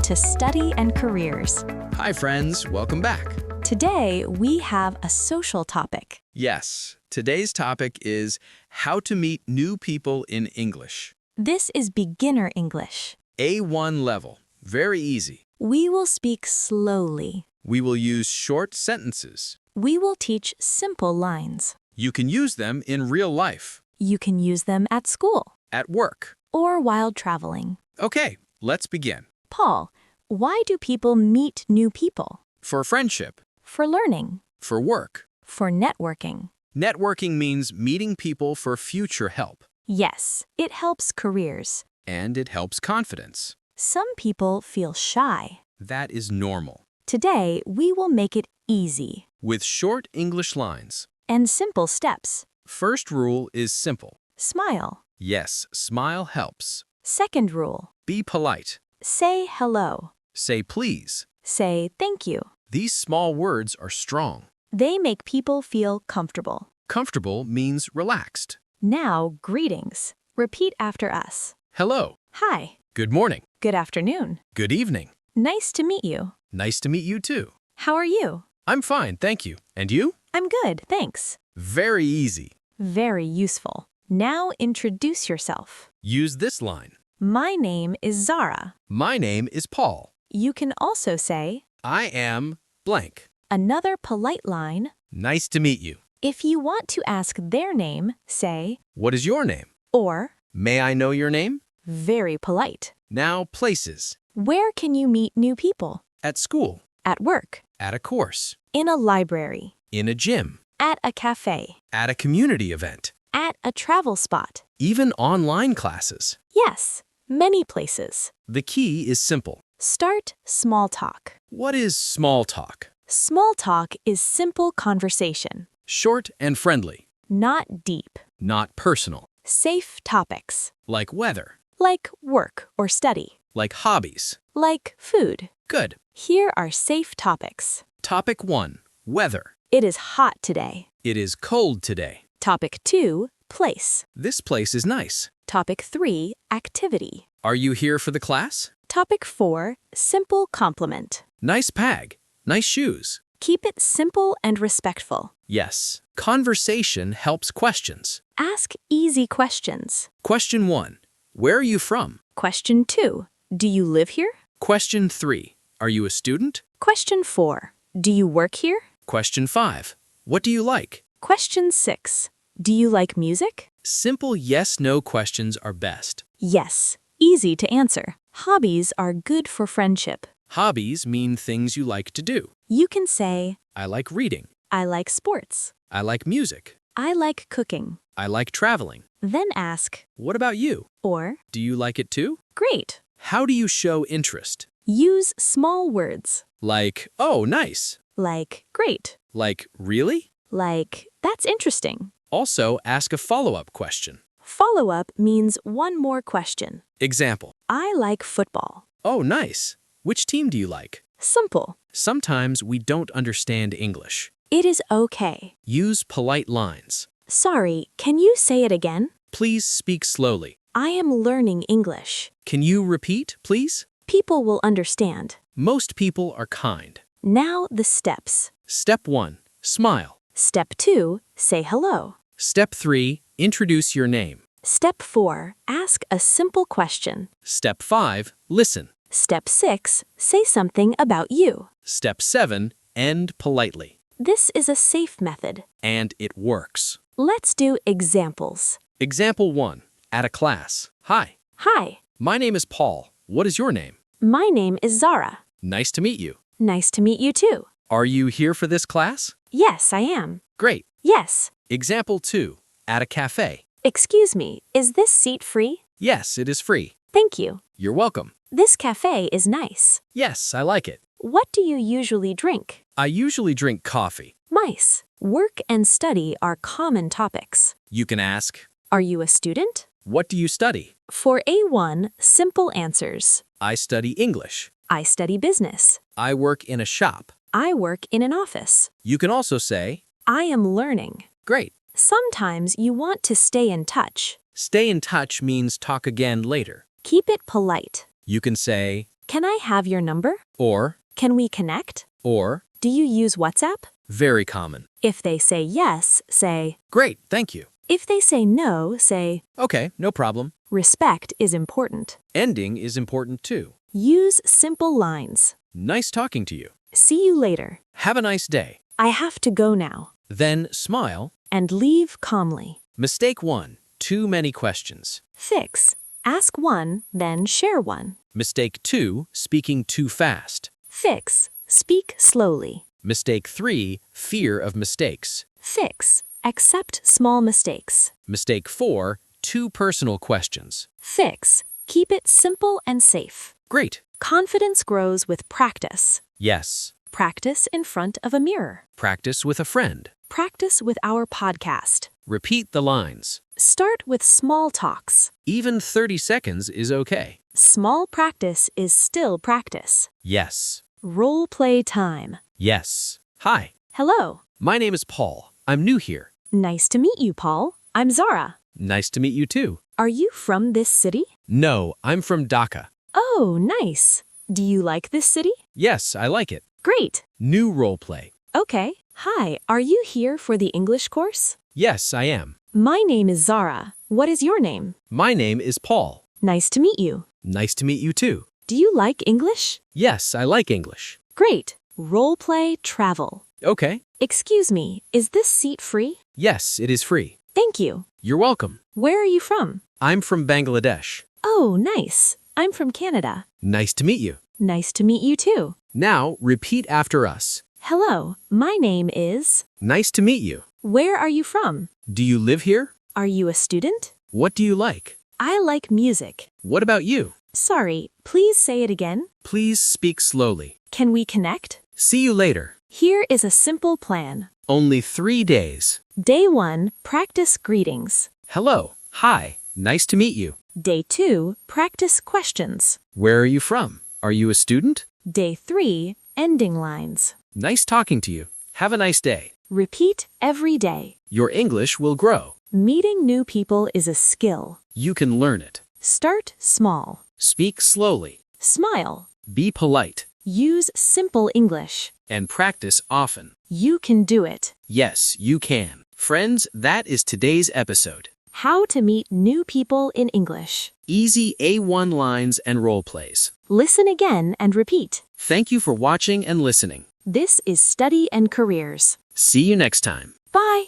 to study and careers. Hi, friends. Welcome back. Today, we have a social topic. Yes, today's topic is how to meet new people in English. This is beginner English. A1 level. Very easy. We will speak slowly. We will use short sentences. We will teach simple lines. You can use them in real life, You can use them at school at work. or while traveling. Okay, let's begin. Paul, why do people meet new people? For friendship, For learning, for work. for networking. Networking means meeting people for future help, Yes, it helps careers. and it helps confidence. Some people feel shy. That is normal. Today, we will make it easy With short English lines, and simple steps. first rule is simple. Smile. Yes, smile helps. Second rule, Be polite. say hello. Say please. Say thank you. These small words are strong. They make people feel comfortable. Comfortable means relaxed. Now, greetings. Repeat after us. Hello. Hi. Good morning. Good afternoon. Good evening. Nice to meet you. Nice to meet you too. How are you? I'm fine, thank you. And you? I'm good, thanks. Very easy. Very useful. Now introduce yourself. Use this line. My name is Zara. My name is Paul. You can also say I am blank. another polite line. Nice to meet you. If you want to ask their name, say What is your name? or May I know your name? very polite. Now, places. Where can you meet new people? At school. At work. At a course. In a library. In a gym. At a cafe. At a community event. At a travel spot. Even online classes. Yes, many places. The key is simple. Start small talk. What is small talk? Small talk is simple conversation, Short and friendly. not deep. Not personal. Safe topics, Like weather. like work or study, Like hobbies. like food. Good. Here are safe topics. Topic 1. Weather. It is hot today. It is cold today. Topic 2, place. This place is nice. Topic 3, activity. Are you here for the class? Topic 4, simple compliment. Nice bag. Nice shoes. Keep it simple and respectful. Yes. Conversation helps questions. Ask easy questions. Question 1. Where are you from? Question 2, do you live here? Question 3. Are you a student? Question 4, do you work here? Question 5. What do you like? Question 6, do you like music? Simple yes-no questions are best. Yes, easy to answer. Hobbies are good for friendship. Hobbies mean things you like to do. You can say, I like reading. I like sports. I like music. I like cooking. I like traveling. Then ask, What about you? or, Do you like it too? great. How do you show interest? Use small words, Like, oh, nice. like great, Like, really? like that's interesting. Also, ask a follow-up question. Follow up means one more question. Example. I like football. Oh, nice. Which team do you like? Simple. Sometimes we don't understand English. It is okay. Use polite lines. Sorry, can you say it again? Please speak slowly. I am learning English. Can you repeat, please? People will understand. Most people are kind. Now the steps. Step 1. Smile. Step 2, say hello. Step 3. Introduce your name. Step 4, ask a simple question. Step 5. Listen. Step 6, say something about you. Step 7. End politely. This is a safe method. And it works. Let's do examples. Example 1. At a class. Hi. Hi, My name is Paul. What is your name? my name is Zara. Nice to meet you. Nice to meet you too. Are you here for this class? Yes, I am. Great. Yes. Example 2. At a cafe. Excuse me, is this seat free? Yes, it is free. Thank you. You're welcome. This cafe is nice. Yes, I like it. What do you usually drink? I usually drink coffee. Mice. Work and study are common topics. You can ask, Are you a student? what do you study? For A1, simple answers. I study English. I study business. I work in a shop. I work in an office. You can also say, I am learning. great. Sometimes you want to stay in touch. Stay in touch means talk again later. Keep it polite. You can say, Can I have your number? Or, Can we connect? or, Do you use WhatsApp? very common. If they say yes, say. Great, thank you. If they say no, say. Okay, no problem. Respect is important. Ending is important too. Use simple lines. Nice talking to you. See you later. Have a nice day. I have to go now. Then smile. And leave calmly. Mistake 1. Too many questions. Fix. Ask one, then share one. Mistake 2. Speaking too fast. Fix. Speak slowly. Mistake 3. Fear of mistakes. Fix. Accept small mistakes. Mistake 4. Too personal questions. Fix. Keep it simple and safe. Great. Confidence grows with practice. Yes. Practice in front of a mirror. Practice with a friend. Practice with our podcast. Repeat the lines. Start with small talks. Even 30 seconds is okay. Small practice is still practice. Yes. Role play time. Yes. Hi. Hello. My name is Paul. I'm new here. Nice to meet you, Paul. I'm Zara. Nice to meet you too. Are you from this city? No, I'm from Dhaka. Oh, nice. Do you like this city? Yes, I like it. Great. New role play. Okay. Hi, are you here for the English course? Yes, I am. My name is Zara. What is your name? My name is Paul. Nice to meet you. Nice to meet you too. Do you like English? Yes, I like English. Great. Role play travel. Okay. Excuse me, is this seat free? Yes, it is free. Thank you. You're welcome. Where are you from? I'm from Bangladesh. Oh, nice. I'm from Canada. Nice to meet you. Nice to meet you too. Now, repeat after us. Hello, my name is. Nice to meet you. Where are you from? Do you live here? Are you a student? What do you like? I like music. What about you? Sorry, please say it again. Please speak slowly. Can we connect? See you later. Here is a simple plan. Only 3 days. Day 1, practice greetings. Hello. Hi. Nice to meet you. Day 2, practice questions. Where are you from? Are you a student? Day 3, ending lines. Nice talking to you. Have a nice day. Repeat every day. Your English will grow. Meeting new people is a skill. You can learn it. Start small. Speak slowly. Smile. Be polite. Use simple English. And practice often. You can do it. Yes, you can. Friends, that is today's episode. How to meet new people in English. Easy A1 lines and role plays. Listen again and repeat. Thank you for watching and listening. This is Study and Careers. See you next time. Bye.